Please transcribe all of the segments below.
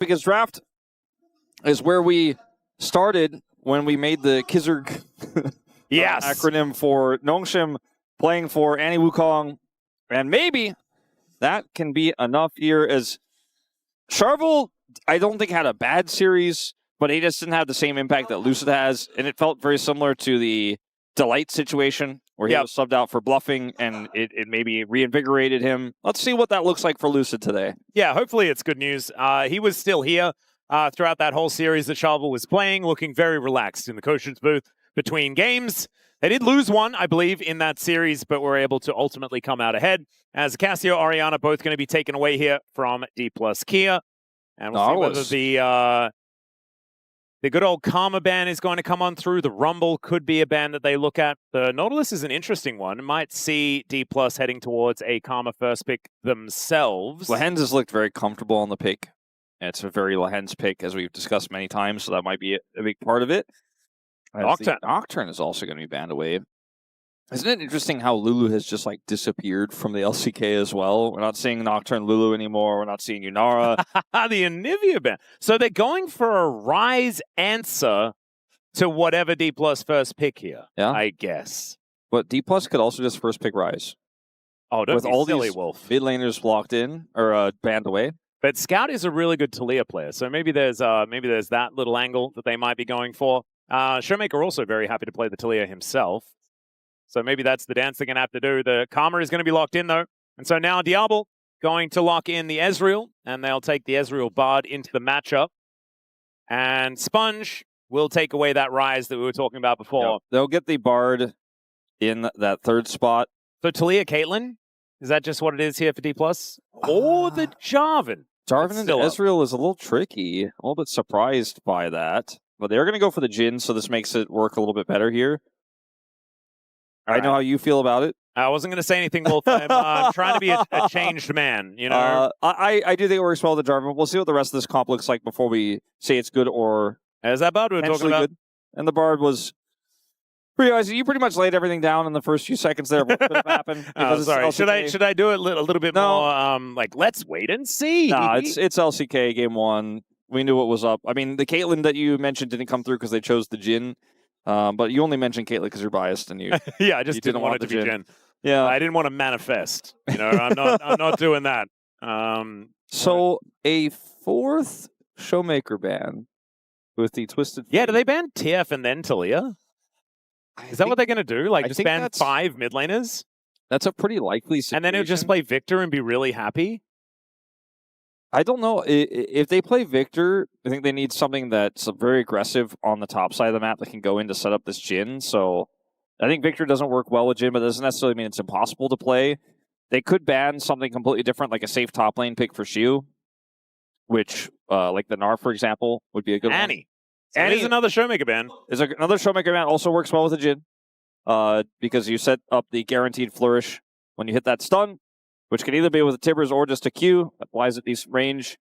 because draft is where we started when we made the Kizerg yes. acronym for Nongshim playing for Annie Wukong. And maybe that can be enough here, as Charvel, I don't think, had a bad series, but he just didn't have the same impact that Lucid has. And it felt very similar to the Delight situation, where he was subbed out for bluffing, and it maybe reinvigorated him. Let's see what that looks like for Lucid today. Yeah, hopefully it's good news. He was still here throughout that whole series that Charvel was playing, looking very relaxed in the coach's booth between games. They did lose one, I believe, in that series, but were able to ultimately come out ahead, as Cassio, Orianna both going to be taken away here from Dplus Kia. And we'll see whether the good old Karma ban is going to come on through. The Rumble could be a ban that they look at. The Nautilus is an interesting one. It might see Dplus heading towards a Karma first pick themselves. Lehends has looked very comfortable on the pick. It's a very Lehends pick, as we've discussed many times, so that might be a big part of it. Nocturne is also going to be banned away. Isn't it interesting how Lulu has just like disappeared from the LCK as well? We're not seeing Nocturne Lulu anymore. We're not seeing Yunara. The Anivia ban. So they're going for a Ryze answer to whatever Dplus first pick here, I guess. But Dplus could also just first pick Ryze. Oh, don't with be all silly, these Wolf. mid laners locked in or banned away. But Scout is a really good Taliyah player, so maybe there's that little angle that they might be going for. ShowMaker also very happy to play the Taliyah himself. So maybe that's the dance they're going to have to do. The Karma is going to be locked in, though. And so now Diable going to lock in the Ezreal, and they'll take the Ezreal Bard into the matchup. And Sponge will take away that Ryze that we were talking about before. Yep. They'll get the Bard in that third spot. So Taliyah Caitlyn, is that just what it is here for Dplus? Or the Jarvan? Jarvan into Ezreal is a little tricky. A little bit surprised by that. But they're going to go for the Jhin, so this makes it work a little bit better here. I know how you feel about it. I wasn't going to say anything, Wolf. I'm trying to be a changed man, you know? I do think it works well with the Jarvan. We'll see what the rest of this comp looks like before we say it's good or as that Bard we're talking about. Good. And the Bard was... You pretty much laid everything down in the first few seconds there. What could have happened? Sorry. Should I do it a little bit more? Like, let's wait and see. No, it's LCK game one. We knew what was up. I mean, the Caitlyn that you mentioned didn't come through because they chose the Jhin. But you only mentioned Caitlyn because you're biased and you. Yeah, I just didn't want it to be Jhin. Yeah, I didn't want to manifest. You know, I'm not doing that. So a fourth ShowMaker ban with the Twisted. Yeah, do they ban TF and then Taliyah? Is that what they're going to do? Like, just ban 5 mid laners? That's a pretty likely situation. And then he'll just play Viktor and be really happy? I don't know. If they play Viktor, I think they need something that's very aggressive on the top side of the map that can go in to set up this Jhin. So I think Viktor doesn't work well with Jhin, but that doesn't necessarily mean it's impossible to play. They could ban something completely different, like a safe top lane pick for Siwoo, which, like the Gnar, for example, would be a good one. So Annie is another ShowMaker ban. Another ShowMaker ban also works well with the Jhin, because you set up the guaranteed flourish when you hit that stun, which can either be with a Tibbers or just a Q. Applies at decent range.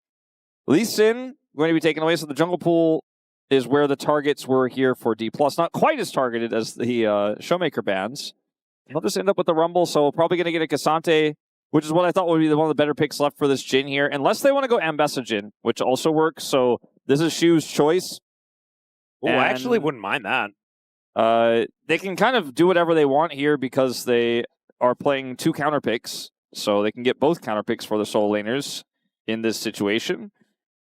Lee Sin going to be taken away, so the jungle pool is where the targets were here for Dplus. Not quite as targeted as the ShowMaker bans. They'll just end up with the Rumble, so probably going to get a Cassante, which is what I thought would be one of the better picks left for this Jhin here, unless they want to go Ambessa Jhin, which also works. So this is Shu's choice. Oh, I actually wouldn't mind that. They can kind of do whatever they want here because they are playing 2 counter picks. So they can get both counter picks for the solo laners in this situation.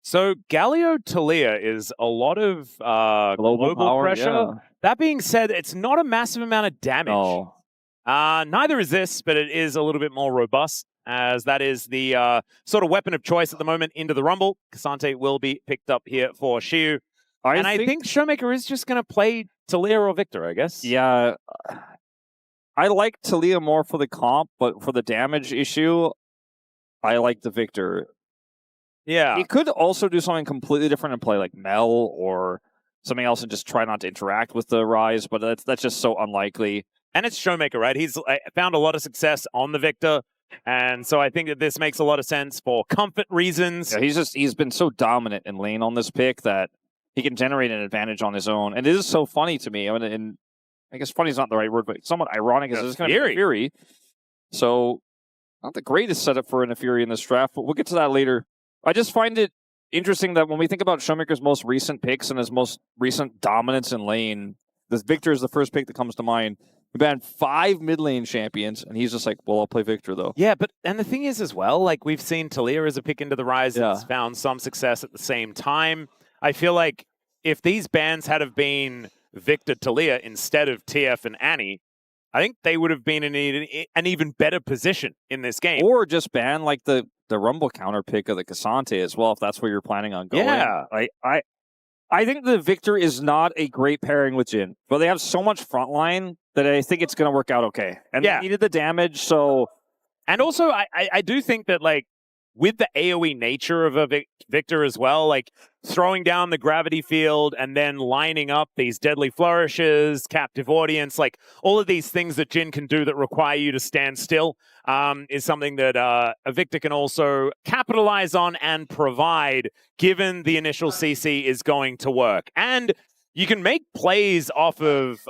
So Galio Taliyah is a lot of global power, pressure. Yeah. That being said, it's not a massive amount of damage. No. Neither is this, but it is a little bit more robust, as that is the sort of weapon of choice at the moment into the Rumble. Cassante will be picked up here for Siwoo. I think ShowMaker is just going to play Taliyah or Viktor, I guess. Yeah. I like Taliyah more for the comp, but for the damage issue, I like the Viktor. Yeah. He could also do something completely different and play like Mel or something else and just try not to interact with the Ryze, but that's just so unlikely. And it's ShowMaker, right? He's found a lot of success on the Viktor, and so I think that this makes a lot of sense for comfort reasons. Yeah, he's been so dominant in lane on this pick that he can generate an advantage on his own. And it is so funny to me. I mean, and I guess funny is not the right word, but somewhat ironic. Is this going to be Naafiri? So, not the greatest setup for a Naafiri in this draft, but we'll get to that later. I just find it interesting that when we think about ShowMaker's most recent picks and his most recent dominance in lane, this Viktor is the first pick that comes to mind. We banned 5 mid lane champions, and he's just like, well, I'll play Viktor, though. Yeah, and the thing is as well, like we've seen Talia as a pick into the Ryze that's found some success at the same time. I feel like if these bans had have been Viktor Talia instead of TF and Annie, I think they would have been in an even better position in this game. Or just ban like the Rumble counter pick of the Cassante as well, if that's where you're planning on going. Yeah. I think the Viktor is not a great pairing with Jhin, but they have so much frontline that I think it's going to work out okay. And they needed the damage, so... And also, I do think that, like, with the AoE nature of a Viktor as well, like, throwing down the gravity field and then lining up these deadly flourishes, captive audience, like, all of these things that Jhin can do that require you to stand still is something that a Viktor can also capitalize on and provide, given the initial CC is going to work. And you can make plays off of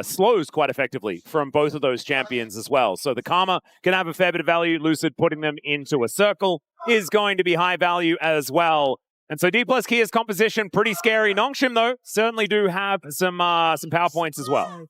slows quite effectively from both of those champions as well. So the Karma can have a fair bit of value. Lucid putting them into a circle is going to be high value as well. And so Dplus Kia's composition, pretty scary. Nongshim, though, certainly do have some power points as well.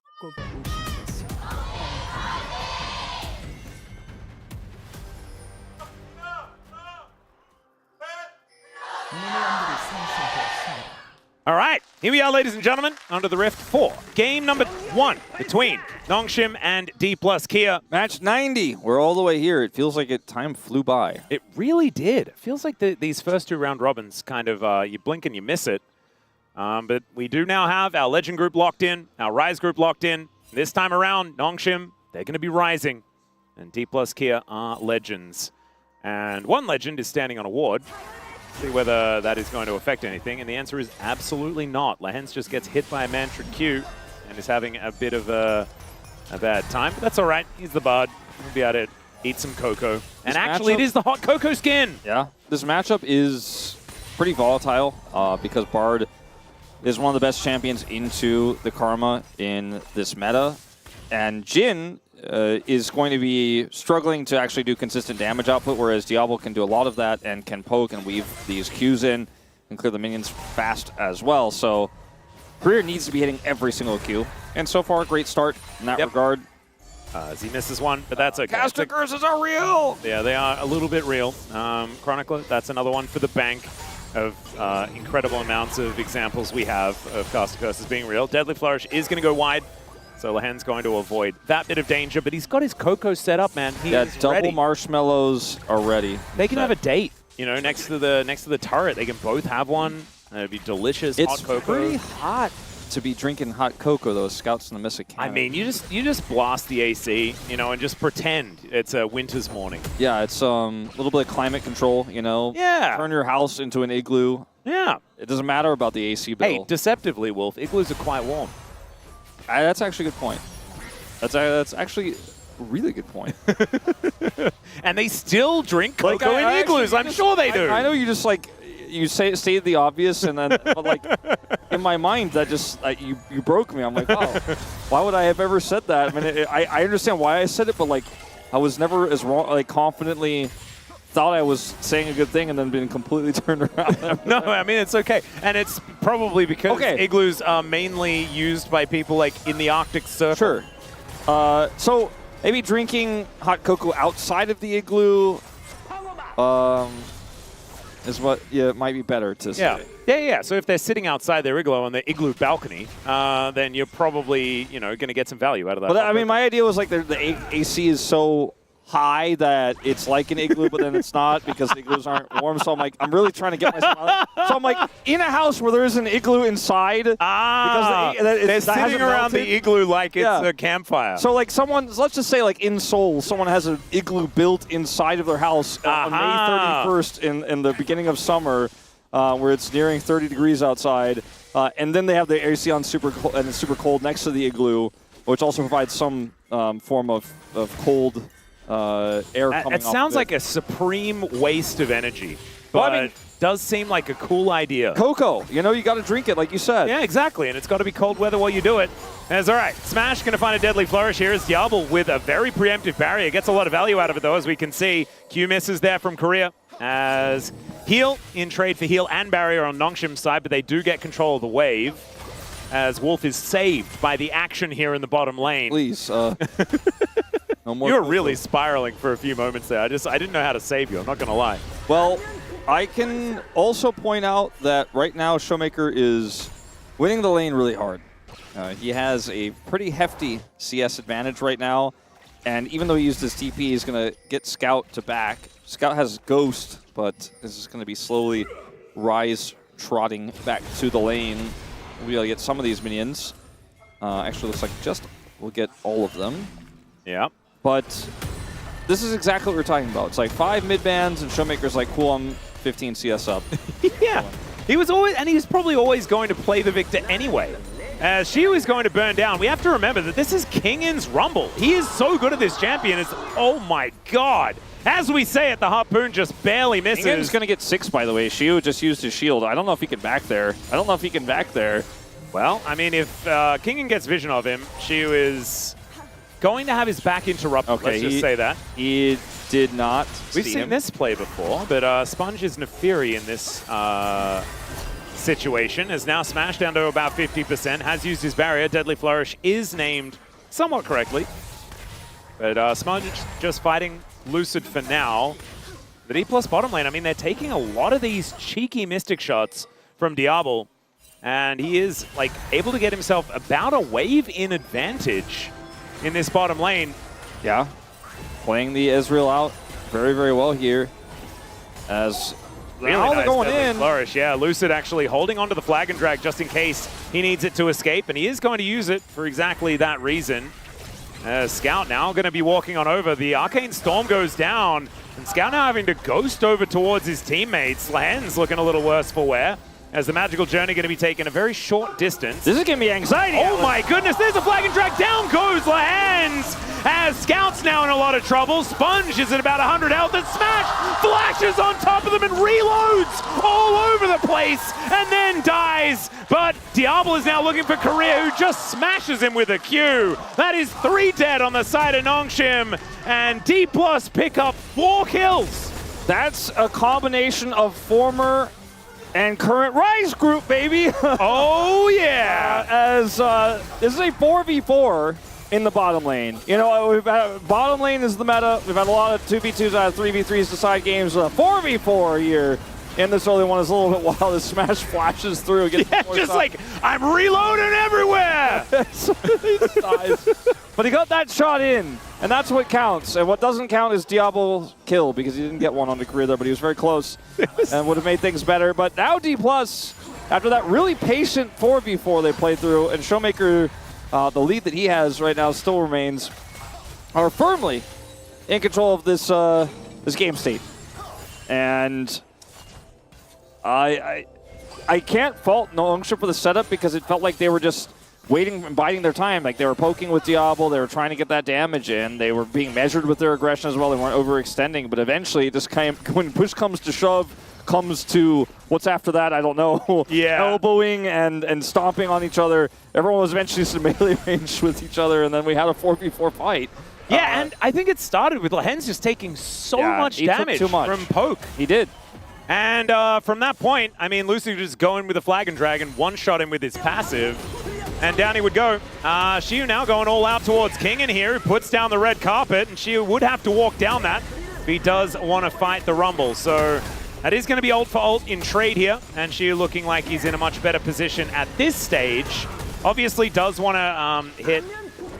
All right, here we are, ladies and gentlemen, under the Rift 4. Game number 1 between Nongshim and Dplus Kia. Match 90. We're all the way here. It feels like time flew by. It really did. It feels like these first 2 round robins kind of, you blink and you miss it. But we do now have our Legend group locked in, our Ryze group locked in. This time around, Nongshim, they're going to be rising. And Dplus Kia are Legends. And one Legend is standing on a ward. See whether that is going to affect anything, and the answer is absolutely not. Lehends just gets hit by a Mantra Q and is having a bit of a bad time, but that's all right. He's the Bard. He'll be able to eat some cocoa. And actually, it is the hot cocoa skin. Yeah, this matchup is pretty volatile because Bard is one of the best champions into the Karma in this meta, and Jhin is going to be struggling to actually do consistent damage output, whereas Diable can do a lot of that and can poke and weave these Qs in and clear the minions fast as well. So Career needs to be hitting every single Q. And so far, a great start in that regard. As he misses one, but that's okay. Caster curses are real! Yeah, they are a little bit real. Chronicler, that's another one for the bank of incredible amounts of examples we have of caster curses being real. Deadly Flourish is going to go wide. So Lehends going to avoid that bit of danger, but he's got his cocoa set up, man. He is double ready. Marshmallows are ready. They can have a date, you know, next to the turret. They can both have one. It'd be delicious. It's hot cocoa. Pretty hot to be drinking hot cocoa, though. Scouts in the Mystic Cannon. I mean, you just blast the AC, you know, and just pretend it's a winter's morning. Yeah, it's a little bit of climate control, you know. Yeah. Turn your house into an igloo. Yeah. It doesn't matter about the AC bill. Hey, deceptively, Wolf, igloos are quite warm. That's actually a good point. That's actually a really good point. And they still drink cocoa in igloos. I'm sure they do. I know you just like you say the obvious, and then but like in my mind that just you broke me. I'm like, wow, why would I have ever said that? I mean, I understand why I said it, but like I was never as wrong, like confidently thought I was saying a good thing and then being completely turned around. No, I mean, it's okay. And it's probably because igloos are mainly used by people like in the Arctic Circle. Sure. So maybe drinking hot cocoa outside of the igloo is what might be better to say. Yeah. So if they're sitting outside their igloo on the igloo balcony, then you're probably, you know, going to get some value out of that. Well, I mean, my idea was like the AC is so high that it's like an igloo, but then it's not because igloos aren't warm. So I'm like, I'm really trying to get myself out. So I'm like, in a house where there is an igloo inside. Because they're sitting around the igloo like it's a campfire. So like let's just say like in Seoul, someone has an igloo built inside of their house on May 31st in the beginning of summer, where it's nearing 30 degrees outside. And then they have the AC on super cold next to the igloo, which also provides some form of cold air coming off. It sounds like a supreme waste of energy, but I mean, does seem like a cool idea. Cocoa, you know, you got to drink it, like you said. Yeah, exactly, and it's got to be cold weather while you do it. That's all right. Smash going to find a deadly flourish here as Diable with a very preemptive barrier. Gets a lot of value out of it, though, as we can see. Q misses there from Korea as Heal in trade for heal and barrier on Nongshim's side, but they do get control of the wave as Wolf is saved by the action here in the bottom lane. Please. No more. You were really spiraling for a few moments there. I didn't know how to save you, I'm not going to lie. Well, I can also point out that right now ShowMaker is winning the lane really hard. He has a pretty hefty CS advantage right now, and even though he used his TP, he's going to get Scout to back. Scout has Ghost, but this is going to be slowly Ryze trotting back to the lane. We'll be able to get some of these minions. Actually, looks like we'll get all of them. Yeah. But this is exactly what we're talking about. It's like 5 mid-bans, and ShowMaker's like, cool, I'm 15 CS up. Yeah. He was probably always going to play the Viktor anyway. As she was going to burn down, we have to remember that this is Kingen's Rumble. He is so good at this champion. Oh my god. As we say it, the Harpoon just barely misses. Kingen's going to get 6, by the way. Siwoo just used his shield. I don't know if he can back there. Well, I mean, if Kingen gets vision of him, Siwoo is going to have his back interrupted. Okay, let's just say that. He did not. We've seen this play before, but Sponge is Naafiri in this situation. Has now smashed down to about 50%, has used his barrier. Deadly Flourish is named somewhat correctly. But Sponge just fighting Lucid for now. The Dplus bottom lane, I mean, they're taking a lot of these cheeky Mystic shots from Diable, and he is like able to get himself about a wave in advantage in this bottom lane. Yeah, playing the Ezreal out very, very well here. As really now nice they're going Deadly in. Flourish. Yeah, Lucid actually holding onto the flag and drag just in case he needs it to escape, and he is going to use it for exactly that reason. Scout now going to be walking on over. The Arcane Storm goes down, and Scout now having to ghost over towards his teammates. Lehends looking a little worse for wear, as the Magical Journey going to be taken a very short distance. This is giving me anxiety. Oh my goodness, there's a flag and drag. Down goes Lehends, as Scout's now in a lot of trouble. Sponge is at about 100 health, and Smash flashes on top of them and reloads all over the place, and then dies. But Diable is now looking for Korea, who just smashes him with a Q. That is 3 dead on the side of Nongshim, and Dplus pick up 4 kills. That's a combination of former and current Ryze group, baby. Oh, yeah. As this is a 4v4 in the bottom lane. You know, bottom lane is the meta. We've had a lot of 2v2s out of 3v3s to side games. 4v4 here in this early one is a little bit wild as Smash flashes through. Yeah, just like, I'm reloading everywhere. He dies. But he got that shot in, and that's what counts. And what doesn't count is Diable's kill, because he didn't get one on the career there, but he was very close and would have made things better. But now Dplus, after that really patient 4v4 they played through, and ShowMaker, the lead that he has right now still remains, are firmly in control of this this game state. And I can't fault Nongshim for the setup, because it felt like they were just waiting and biding their time. Like, they were poking with Diable, they were trying to get that damage in, they were being measured with their aggression as well, they weren't overextending, but eventually, just kind of, when push comes to shove, comes to what's after that, I don't know. Yeah. Elbowing and stomping on each other. Everyone was eventually in melee range with each other, and then we had a 4v4 fight. Yeah, and I think it started with Lehends just taking so much damage from poke. He did. And from that point, I mean, Lucid just going with the flag and dragon, one-shot him with his passive, and down he would go. Siwoo now going all out towards Kingen here, who puts down the red carpet, and Siwoo would have to walk down that if he does want to fight the Rumble. So that is going to be ult for ult in trade here, and Siwoo looking like he's in a much better position at this stage. Obviously does want to hit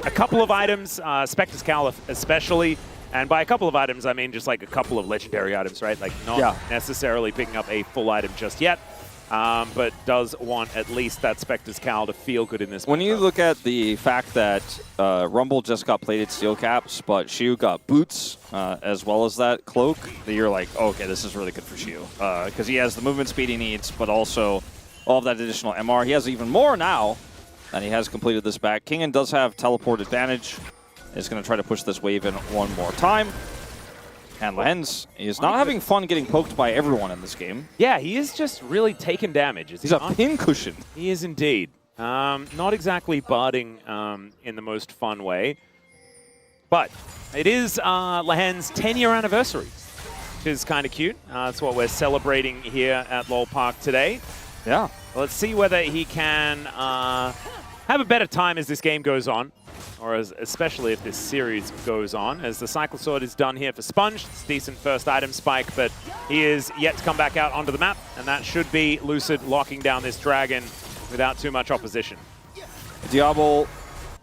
a couple of items, Spectre's Cowl especially. And by a couple of items, I mean just like a couple of legendary items, right? Like not necessarily picking up a full item just yet, but does want at least that Spectre's Cowl to feel good in this When you look at the fact that Rumble just got plated steel caps, but Siwoo got boots as well as that cloak, you're like, oh, okay, this is really good for Siwoo. Because he has the movement speed he needs, but also all of that additional MR. He has even more now, and he has completed this back. Kingen does have teleport advantage. Is going to try to push this wave in one more time. And Lehends is not having fun getting poked by everyone in this game. Yeah, he is just really taking damage. He's a pincushion. He is indeed. Not exactly barding in the most fun way. But it is Lehends' 10-year anniversary. which is kind of cute. That's what we're celebrating here at LoL Park today. Yeah. Let's see whether he can have a better time as this game goes on, or especially if this series goes on, as the Cycle Sword is done here for Sponge. It's a decent first item spike, but he is yet to come back out onto the map, and that should be Lucid locking down this dragon without too much opposition. Diable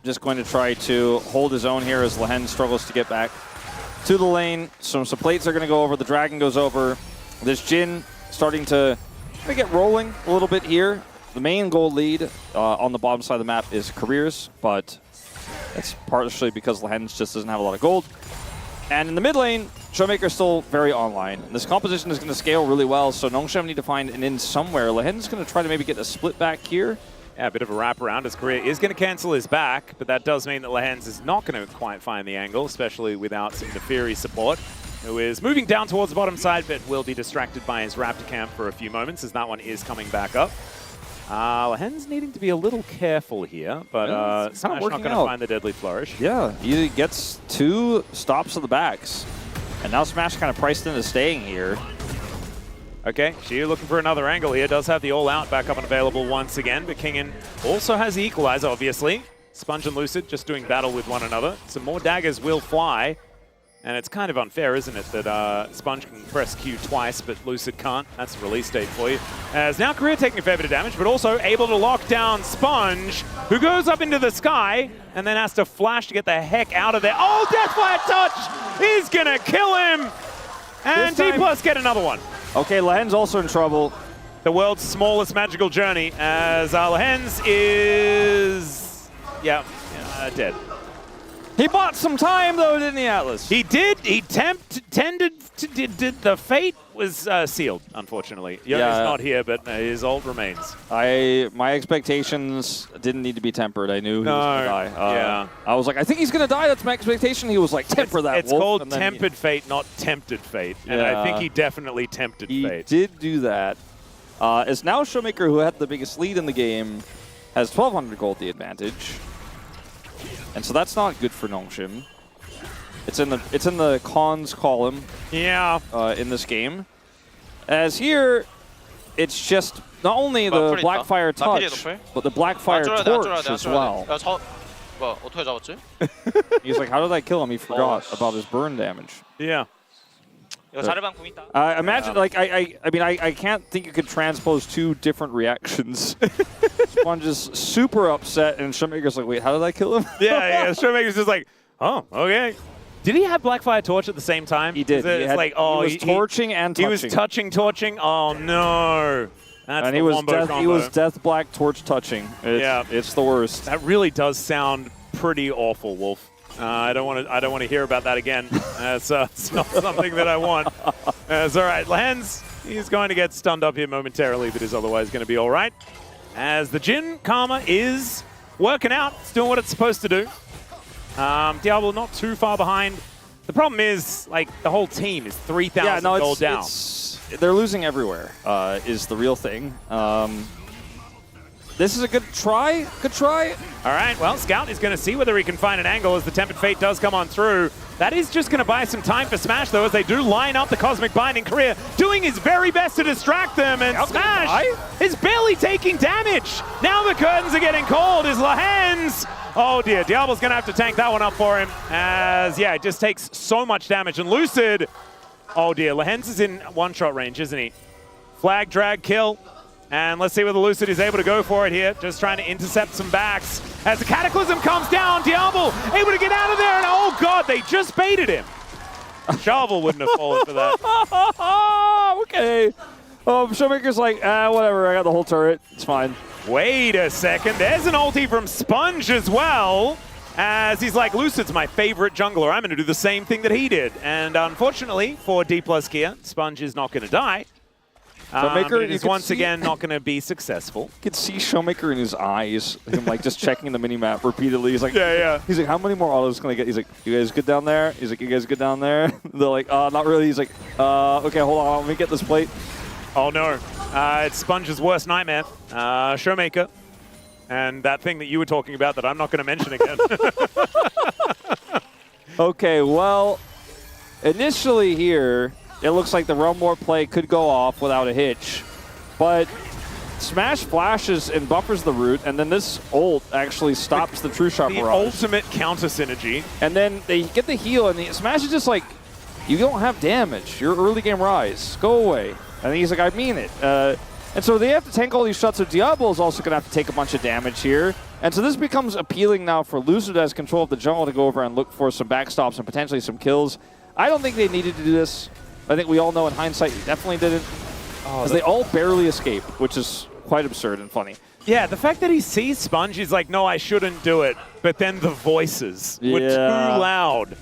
just going to try to hold his own here as Lehends struggles to get back to the lane. Some plates are going to go over. The dragon goes over. This Jhin starting to get rolling a little bit here. The main gold lead on the bottom side of the map is careers, but that's partially because Lehends just doesn't have a lot of gold. And in the mid lane, ShowMaker is still very online. And this composition is going to scale really well, so Nongshim need to find an in somewhere. Lehends is going to try to maybe get a split back here. Yeah, a bit of a wraparound. His career is going to cancel his back, but that does mean that Lehends is not going to quite find the angle, especially without some Naafiri support, who is moving down towards the bottom side, but will be distracted by his Raptor camp for a few moments, as that one is coming back up. Lehends needing to be a little careful here, but Smash not going to find the Deadly Flourish. Yeah, he gets 2 stops of the backs, and now Smash kind of priced into staying here. Okay, Siwoo looking for another angle here. Does have the all-out back up and available once again, but Kingen also has the equalizer, obviously. Sponge and Lucid just doing battle with one another. Some more daggers will fly, and it's kind of unfair, isn't it, that Sponge can press Q twice, but Lucid can't. That's a release date for you. As now Career taking a fair bit of damage, but also able to lock down Sponge, who goes up into the sky, and then has to flash to get the heck out of there. Oh, Deathfire Touch is gonna kill him! And Dplus get another one. Okay, Lehends also in trouble. The world's smallest magical journey, as Lehends is, dead. He bought some time though, didn't he, Atllus? He did. He tended to. The fate was sealed, unfortunately. Yoni's not here, but his ult remains. My expectations didn't need to be tempered. I knew he was going to die. I was like, I think he's going to die. That's my expectation. He was like, temper that, It's wolf. called tempered fate, not tempted fate. And I think he definitely tempted fate. He did do that. As now ShowMaker, who had the biggest lead in the game, has 1,200 gold the advantage. And so that's not good for Nongshim. It's in the cons column. Yeah. In this game, as here, it's just not only the Blackfire touch, but the Blackfire torch as well. He's like, how did I kill him? He forgot about his burn damage. Yeah. Imagine, like, I can't think you could transpose 2 different reactions. Sponge is super upset, and ShowMaker's like, wait, how did I kill him? Yeah. ShowMaker's just like, oh, okay. Did he have Blackfire Torch at the same time? He did. He was torching and touching. He was torching. Oh, no. That's and he was Death Black Torch touching. It's the worst. That really does sound pretty awful, Wolf. I don't want to hear about that again. It's not something that I want. It's all right. Lehends, he's going to get stunned up here momentarily, but is otherwise going to be all right. As the Jhin Karma is working out, it's doing what it's supposed to do. Diable not too far behind. The problem is, like, the whole team is 3,000 gold down. They're losing everywhere, is the real thing. This is a good try. Good try. All right, well, Scout is going to see whether he can find an angle as the Tempered Fate does come on through. That is just going to buy some time for Smash, though, as they do line up the Cosmic Binding career, doing his very best to distract them, and Smash is barely taking damage. Now the curtains are getting called as Lehends. Oh, dear. Diable's going to have to tank that one up for him, as, it just takes so much damage. And Lucid, oh, dear. Lehends is in one-shot range, isn't he? Flag, drag, kill. And let's see whether Lucid is able to go for it here. Just trying to intercept some backs. As the Cataclysm comes down, Diable able to get out of there. And oh god, they just baited him. Shovel wouldn't have fallen for that. Okay. ShowMaker's like, whatever, I got the whole turret. It's fine. Wait a second. There's an ulti from Sponge as well. As he's like, Lucid's my favorite jungler. I'm going to do the same thing that he did. And unfortunately for Dplus Kia, Sponge is not going to die. ShowMaker is once again not going to be successful. You can see ShowMaker in his eyes, him like just checking the minimap repeatedly. He's like, He's like, how many more autos can I get? He's like, you guys good down there? He's like, you guys good down there? They're like, not really. He's like, okay, hold on, let me get this plate. Oh no, it's Sponge's worst nightmare. ShowMaker, and that thing that you were talking about that I'm not going to mention again. Okay, well, initially here, it looks like the Realm War play could go off without a hitch. But Smash flashes and buffers the root, and then this ult actually stops the True Shot the barrage. Ultimate counter synergy. And then they get the heal, and the Smash is just like, you don't have damage. You're early game Ryze. Go away. And he's like, I mean it. And so they have to tank all these shots, so Diable is also going to have to take a bunch of damage here. And so this becomes appealing now for Lucid as control of the jungle to go over and look for some backstops and potentially some kills. I don't think they needed to do this. I think we all know in hindsight they definitely didn't. Because they all barely escape, which is quite absurd and funny. Yeah, the fact that he sees Sponge, he's like, no, I shouldn't do it. But then the voices were too loud.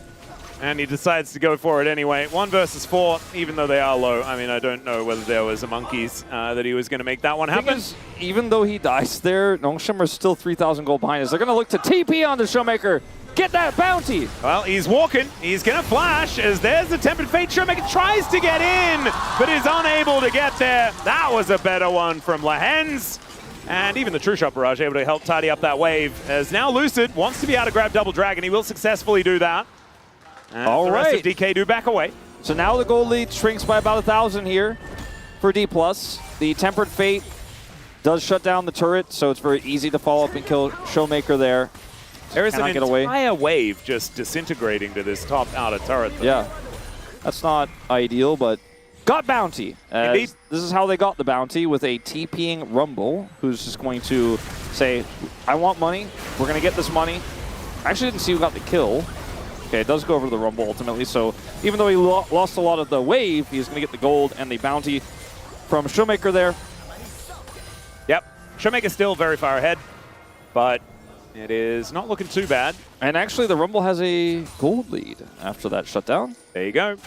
And he decides to go for it anyway. 1 versus 4, even though they are low. I mean, I don't know whether there was a monkeys that he was going to make that one happen. Even though he dies there, Nongshimmer is still 3,000 gold behind us. They're going to look to TP on the ShowMaker. Get that bounty! Well, he's walking. He's going to flash as there's the Tempered Fate. ShowMaker tries to get in, but is unable to get there. That was a better one from Lehends. And even the True Shot barrage able to help tidy up that wave. As now Lucid wants to be able to grab Double Dragon. He will successfully do that. And the rest of DK do back away. So now the gold lead shrinks by about 1,000 here for Dplus. The Tempered Fate does shut down the turret, so it's very easy to follow up and kill ShowMaker there. There is an entire wave just disintegrating to this top outer turret, though. Yeah, that's not ideal, but got bounty. Indeed. This is how they got the bounty, with a TPing Rumble, who's just going to say, I want money, we're going to get this money. I actually didn't see who got the kill. Okay, it does go over to the Rumble ultimately, so even though he lost a lot of the wave, he's going to get the gold and the bounty from ShowMaker there. Yep, ShowMaker's still very far ahead, but it is not looking too bad. And actually, the Rumble has a gold lead after that shutdown. There you go.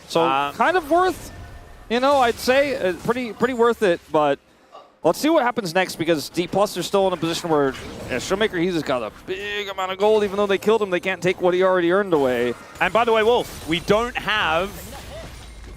So kind of worth, you know, I'd say pretty worth it. But let's see what happens next, because Dplus are still in a position where ShowMaker, he's just got a big amount of gold. Even though they killed him, they can't take what he already earned away. And by the way, Wolf, we don't have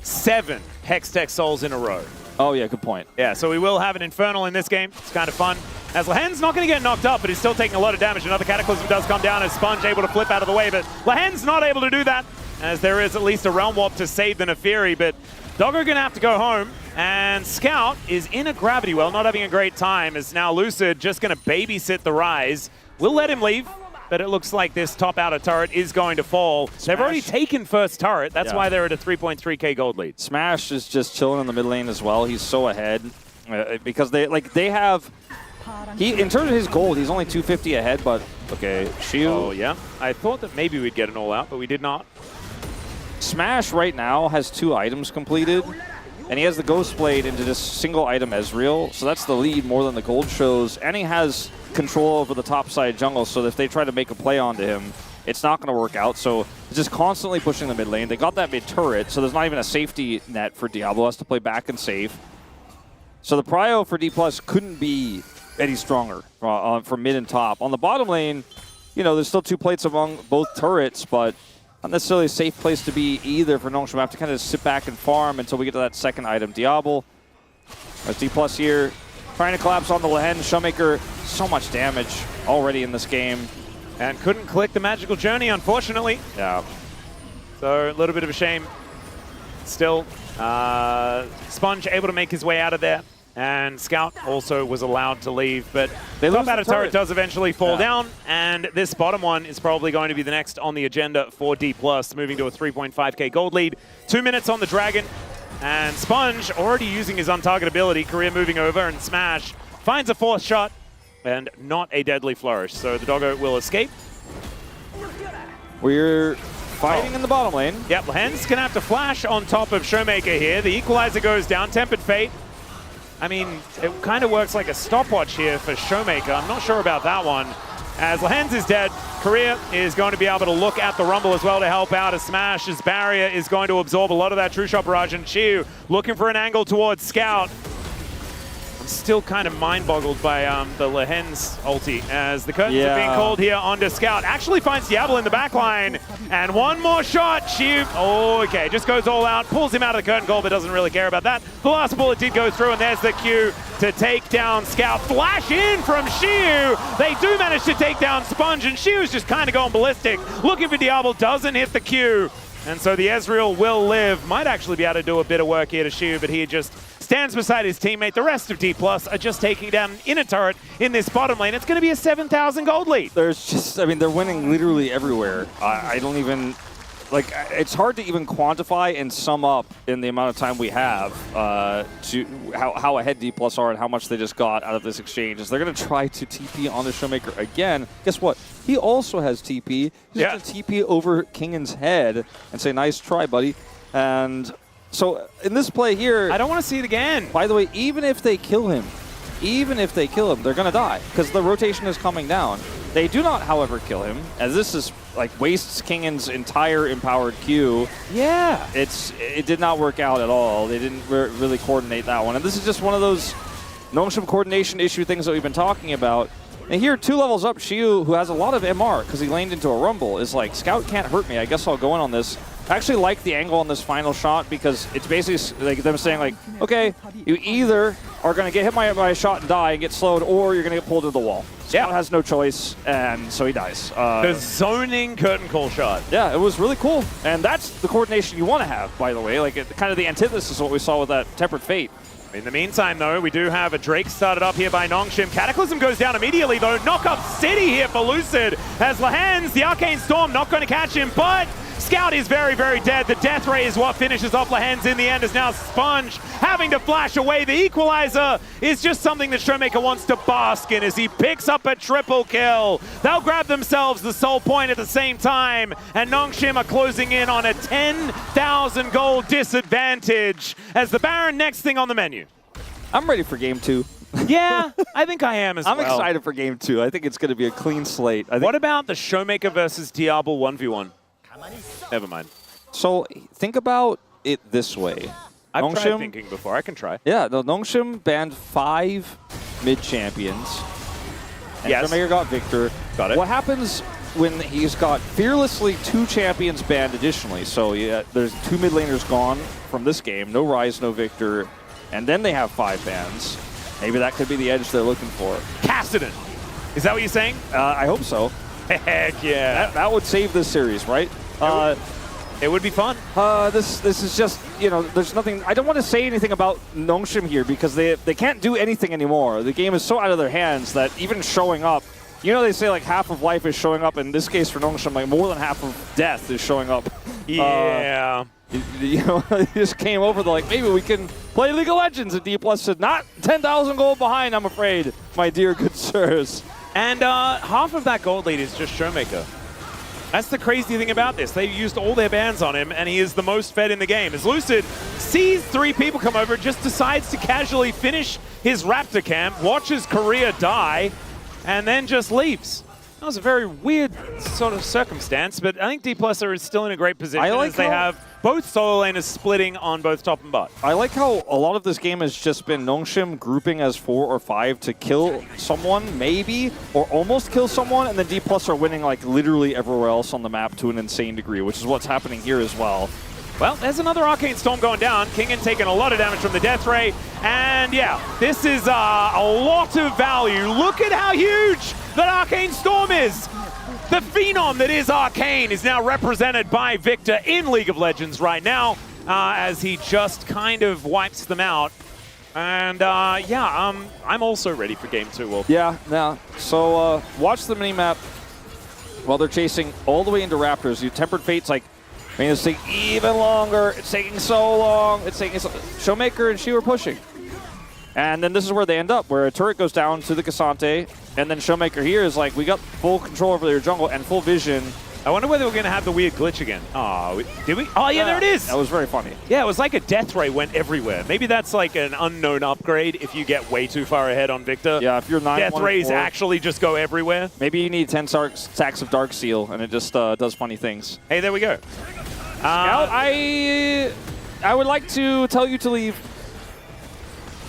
7 Hextech souls in a row. Oh yeah, good point. Yeah, so we will have an Infernal in this game. It's kind of fun. As Lehends not going to get knocked up, but he's still taking a lot of damage. Another Cataclysm does come down as Sponge able to flip out of the way, but Lehends not able to do that, as there is at least a Realm Warp to save the Naafiri, but Doggo going to have to go home, and Scout is in a gravity well, not having a great time, as now Lucid just going to babysit the Ryze. We'll let him leave, but it looks like this top outer turret is going to fall. Smash. They've already taken first turret. That's why they're at a 3.3k gold lead. Smash is just chilling in the mid lane as well. He's so ahead because they have. In terms of his gold, he's only 250 ahead. But okay, Siwoo. Oh yeah, I thought that maybe we'd get an all out, but we did not. Smash right now has 2 items completed, and he has the Ghost Blade into this single item Ezreal. So that's the lead more than the gold shows, and he has control over the top side jungle, so if they try to make a play onto him, it's not going to work out. So it's just constantly pushing the mid lane. They got that mid turret, so there's not even a safety net for Diable. Has to play back and safe. So the prio for Dplus couldn't be any stronger from mid and top. On the bottom lane, you know, there's still 2 plates among both turrets, but not necessarily a safe place to be either for Nongshim. We have to kind of sit back and farm until we get to that second item. Diable, as Dplus here, trying to collapse on the Lehends. ShowMaker, so much damage already in this game. And couldn't click the Magical Journey, unfortunately. Yeah. So a little bit of a shame. Still, Sponge able to make his way out of there. And Scout also was allowed to leave, but the top outer turret does eventually fall down, and this bottom one is probably going to be the next on the agenda for Dplus, moving to a 3.5k gold lead. 2 minutes on the Dragon, and Sponge already using his untarget ability, career moving over, and Smash finds a 4th shot, and not a deadly flourish, so the Doggo will escape. We're fighting in the bottom lane. Yep, Lehends gonna have to flash on top of ShowMaker here. The Equalizer goes down, Tempered Fate. I mean, it kind of works like a stopwatch here for ShowMaker. I'm not sure about that one. As Lehends is dead, Career is going to be able to look at the Rumble as well to help out. As Smash's barrier is going to absorb a lot of that True Shot barrage, and Siwoo looking for an angle towards Scout. I'm still kind of mind-boggled by the Lehends ulti, as the curtains are being called here onto Scout. Actually finds Diable in the back line, and one more shot. Siwoo, oh, okay, just goes all out, pulls him out of the curtain call, but doesn't really care about that. The last bullet did go through, and there's the Q to take down Scout. Flash in from Siwoo. They do manage to take down Sponge, and Siwoo's just kind of going ballistic, looking for Diable, doesn't hit the Q. And so the Ezreal will live. Might actually be able to do a bit of work here to Siwoo, but he just stands beside his teammate. The rest of Dplus are just taking down an inner turret in this bottom lane. It's going to be a 7,000 gold lead. There's just, I mean, they're winning literally everywhere. I don't even, like, it's hard to even quantify and sum up in the amount of time we have to how ahead Dplus are and how much they just got out of this exchange. Is they're going to try to TP on the ShowMaker again. Guess what? He also has TP. He's going to TP over Kingen's head and say, nice try, buddy. And so in this play here, I don't want to see it again. By the way, even if they kill him, they're going to die because the rotation is coming down. They do not, however, kill him, as this is like wastes Kingen's entire empowered Q. Yeah. It did not work out at all. They didn't really coordinate that one. And this is just one of those Nongshim coordination issue things that we've been talking about. And here, 2 levels up, Siwoo, who has a lot of MR because he laned into a Rumble, is like, Scout can't hurt me. I guess I'll go in on this. I actually like the angle on this final shot because it's basically like them saying like, okay, you either are going to get hit by a shot and die and get slowed, or you're going to get pulled to the wall. Scout has no choice, and so he dies. The zoning curtain call shot. Yeah, it was really cool. And that's the coordination you want to have, by the way. Like, kind of the antithesis of what we saw with that Tempered Fate. In the meantime, though, we do have a Drake started up here by Nongshim. Cataclysm goes down immediately, though. Knock up City here for Lucid. As Lehends, the Arcane Storm, not going to catch him, but Scout is very, very dead. The Death Ray is what finishes off Lehends in the end, as now Sponge having to flash away. The Equalizer is just something that ShowMaker wants to bask in as he picks up a triple kill. They'll grab themselves the soul point at the same time, and Nongshim are closing in on a 10,000 gold disadvantage as the Baron next thing on the menu. I'm ready for game 2. Yeah, I think I am as well. I'm excited for game 2. I think it's going to be a clean slate. What about the ShowMaker versus Diable 1v1? Never mind. So think about it this way. I've tried thinking before. I can try. Yeah, the Nongshim banned 5 mid-champions. And ShowMaker got Viktor. Got it. What happens when he's got fearlessly 2 champions banned additionally? So yeah, there's 2 mid laners gone from this game. No Ryze, no Viktor. And then they have 5 bans. Maybe that could be the edge they're looking for. Cassidy. Is that what you're saying? I hope so. Heck yeah. That would save this series, right? It would be fun. This is just, you know, there's nothing. I don't want to say anything about Nongshim here because they can't do anything anymore. The game is so out of their hands that even showing up, you know, they say like half of life is showing up. In this case for Nongshim, like more than half of death is showing up. Yeah. You know, they just came over. They're like, maybe we can play League of Legends. And Dplus said, not 10,000 gold behind, I'm afraid, my dear good sirs. And half of that gold lead is just ShowMaker. That's the crazy thing about this. They used all their bans on him, and he is the most fed in the game. As Lucid sees 3 people come over, just decides to casually finish his Raptor camp, watches Korea die, and then just leaves. That was a very weird sort of circumstance, but I think Dplus is still in a great position as they have both solo laners splitting on both top and bot. I like how a lot of this game has just been Nongshim grouping as 4 or 5 to kill someone, maybe, or almost kill someone, and then Dplus are winning like literally everywhere else on the map to an insane degree, which is what's happening here as well. Well, there's another Arcane Storm going down. Kingen taking a lot of damage from the Death Ray. And yeah, this is a lot of value. Look at how huge that Arcane Storm is. The phenom that is Arcane is now represented by Viktor in League of Legends right now as he just kind of wipes them out. And yeah, I'm also ready for game 2, Wolf. Yeah. So watch the minimap while they're chasing all the way into Raptors. You Tempered Fate's like, I mean, it's taking even longer. It's taking so long. It's taking so. ShowMaker and Siwoo are pushing. And then this is where they end up, where a turret goes down to the Cassante, and then ShowMaker here is like, we got full control over their jungle and full vision. I wonder whether we're going to have the weird glitch again. Oh, did we? Oh, yeah, there it is. That was very funny. Yeah, it was like a Death Ray went everywhere. Maybe that's like an unknown upgrade if you get way too far ahead on Viktor. Yeah, if you're 9, Death Rays actually just go everywhere. Maybe you need 10 stacks of Dark Seal, and it just does funny things. Hey, there we go. Scout, I would like to tell you to leave.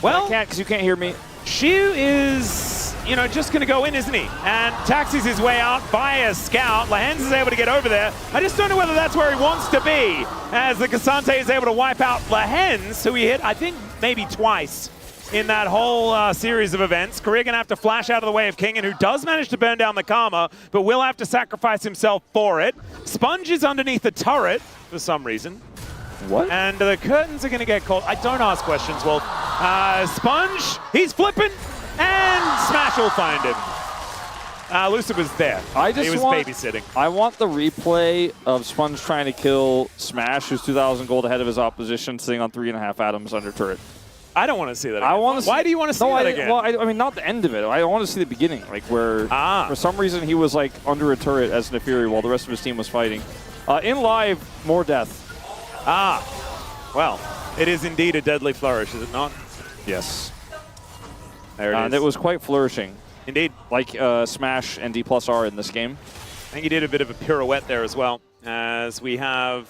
Well, I can't because you can't hear me. Siwoo is, you know, just going to go in, isn't he? And taxis his way out via Scout. Lehends is able to get over there. I just don't know whether that's where he wants to be, as the Cassante is able to wipe out Lehends, who he hit, I think, maybe twice. in that whole series of events. Korea going to have to flash out of the way of Kingen, who does manage to burn down the Karma, but will have to sacrifice himself for it. Sponge is underneath the turret for some reason. What? And the curtains are going to get called. I don't ask questions, Wolf. Sponge, he's flipping, and Smash will find him. Lucid was there. He was babysitting. I want the replay of Sponge trying to kill Smash, who's 2,000 gold ahead of his opposition, sitting on 3.5 atoms under turret. I don't want to see that again. Why do you want to see that again? Well, I mean, not the end of it. I want to see the beginning, like where for some reason he was like under a turret as Naafiri while the rest of his team was fighting. In live, more death. Well, it is indeed a deadly flourish, is it not? Yes. There it is. And it was quite flourishing. Indeed. Like Smash and Dplus are in this game. I think he did a bit of a pirouette there as well, as we have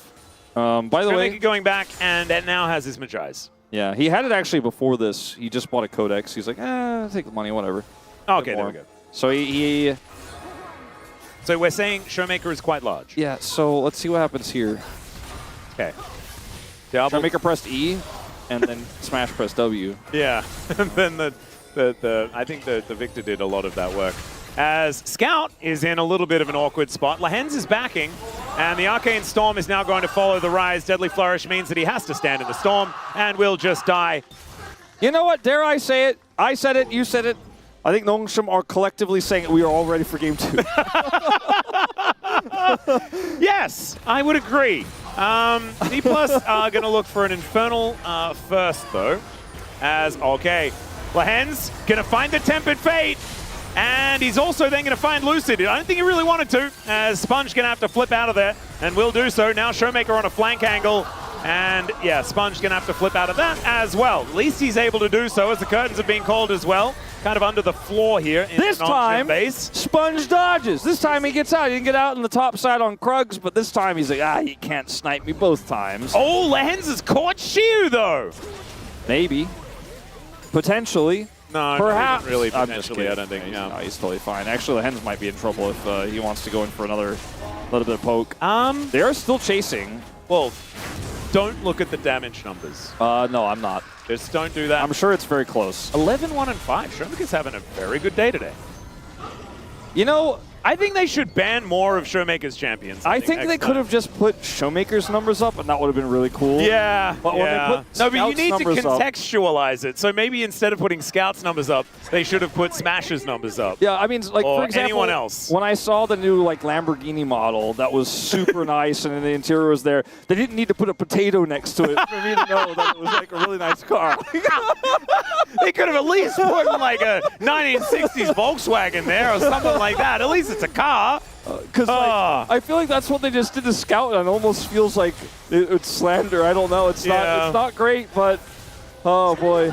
by the way, going back, and it now has his Magi's. Yeah, he had it actually before this. He just bought a Codex. He's like, take the money, whatever. Okay, there we go. So So we're saying ShowMaker is quite large. Yeah, so let's see what happens here. Okay. ShowMaker pressed E, and then Smash pressed W. Yeah, and then I think the Viktor did a lot of that work. As Scout is in a little bit of an awkward spot. Lehends is backing, and the Arcane Storm is now going to follow the Ryze. Deadly Flourish means that he has to stand in the Storm and will just die. You know what? Dare I say it? I said it, you said it. I think Nongshim are collectively saying it. We are all ready for game 2. Yes, I would agree. Dplus are going to look for an Infernal first, though. Okay, Lehends going to find the Tempered Fate. And he's also then going to find Lucid. I don't think he really wanted to, as Sponge going to have to flip out of there, and will do so. Now ShowMaker on a flank angle, and yeah, Sponge going to have to flip out of that as well. At least he's able to do so, as the curtains are being called as well. Kind of under the floor here in this time, base. Sponge dodges. This time he gets out. He can get out on the top side on Krugs, but this time he's like, he can't snipe me both times. Oh, Lehends has caught Siwoo, though. Maybe. Potentially. No, perhaps. Not really potentially, I don't think. No, he's totally fine. Actually, Lehends might be in trouble if he wants to go in for another little bit of poke. They are still chasing. Well, don't look at the damage numbers. No, I'm not. Just don't do that. I'm sure it's very close. 11, 1, and 5. ShowMaker's having a very good day today. You know, I think they should ban more of ShowMaker's champions. I think they could have just put ShowMaker's numbers up, and that would have been really cool. Yeah, but when they put no, but you need to contextualize it. So maybe instead of putting Scout's numbers up, they should have put Smash's numbers up. Yeah, I mean, like or for example, anyone else. When I saw the new like Lamborghini model that was super nice, and the interior was there, they didn't need to put a potato next to it for me to know that it was like a really nice car. They could have at least put like a 1960s Volkswagen there or something like that. At least it's a car. Because I feel like that's what they just did to Scout, and it almost feels like it's slander. I don't know. It's not great, but oh boy.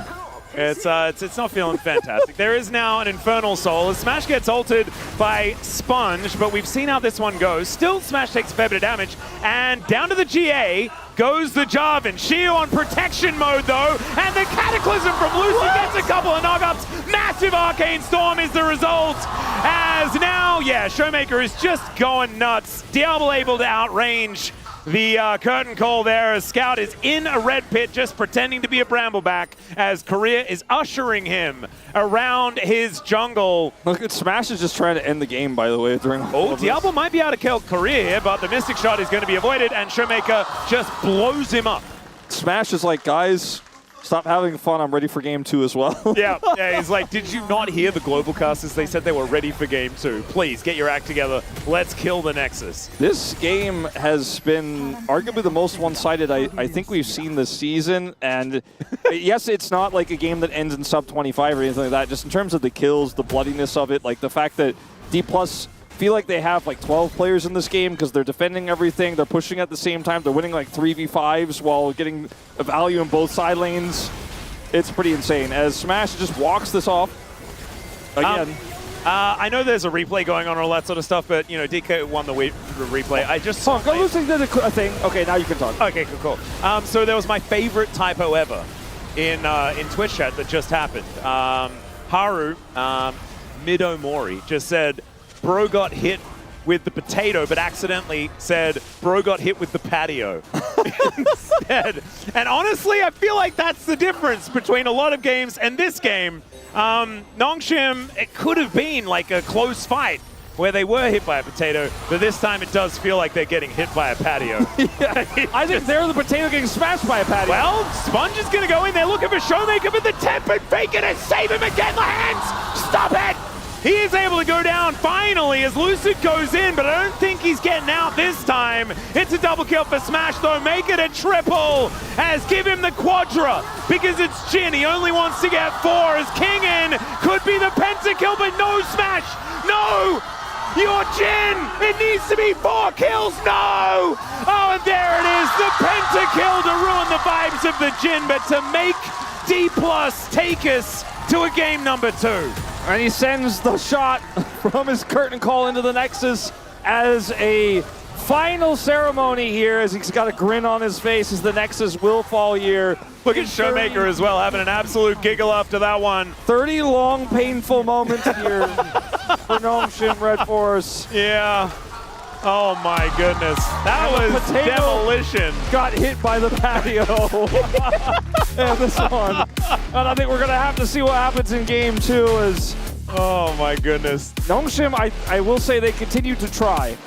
It's not feeling fantastic. There is now an Infernal Soul as Smash gets ulted by Sponge, but we've seen how this one goes. Still, Smash takes a fair bit of damage, and down to the GA goes the Jarvan. Siwoo on protection mode though, and the Cataclysm from Lucid gets a couple of knock-ups. Massive Arcane Storm is the result, as now, ShowMaker is just going nuts. Diable able to outrange the curtain call there, as Scout is in a red pit just pretending to be a Brambleback, as Korea is ushering him around his jungle. Look at Smash is just trying to end the game, by the way. Diable might be able to kill Korea, but the Mystic Shot is going to be avoided, and ShowMaker just blows him up. Smash is like, guys, stop having fun. I'm ready for game 2 as well. Yeah, he's like, did you not hear the global casters? They said they were ready for game 2. Please, get your act together. Let's kill the Nexus. This game has been arguably the most one-sided I think we've seen this season. And yes, it's not like a game that ends in sub 25 or anything like that. Just in terms of the kills, the bloodiness of it, like the fact that Dplus feel like they have like 12 players in this game because they're defending everything, they're pushing at the same time, they're winning like 3v5s while getting a value in both side lanes. It's pretty insane as Smash just walks this off again. I know there's a replay going on and all that sort of stuff, but you know, DK won the replay. I just saw go listen to the thing. Okay, now you can talk. Okay, cool. So there was my favorite typo ever in Twitch chat that just happened. Haru Midomori just said, bro got hit with the potato, but accidentally said, bro got hit with the patio instead. And honestly, I feel like that's the difference between a lot of games and this game. Nongshim, it could have been like a close fight where they were hit by a potato, but this time it does feel like they're getting hit by a patio. Yeah, I think they're the potato getting smashed by a patio. Well, Sponge is going to go in there looking for ShowMaker, but the temp and fake it and save him again. Lehends, stop it! He is able to go down finally as Lucid goes in, but I don't think he's getting out this time. It's a double kill for Smash though. Make it a triple as give him the quadra because it's Jhin. He only wants to get 4 as Kingen could be the pentakill, but no Smash. No! You're Jhin! It needs to be 4 kills! No! Oh, and there it is! The pentakill to ruin the vibes of the Jhin, but to make Dplus take us to a game number 2. And he sends the shot from his curtain call into the Nexus as a final ceremony here, as he's got a grin on his face as the Nexus will fall here. Look at ShowMaker as well, having an absolute giggle after that one. 30 long, painful moments here for Nongshim RedForce. Yeah. Oh my goodness. That was demolition. Got hit by the patio. And this one. And I think we're going to have to see what happens in game 2 as... Oh my goodness. Nongshim, I will say they continue to try.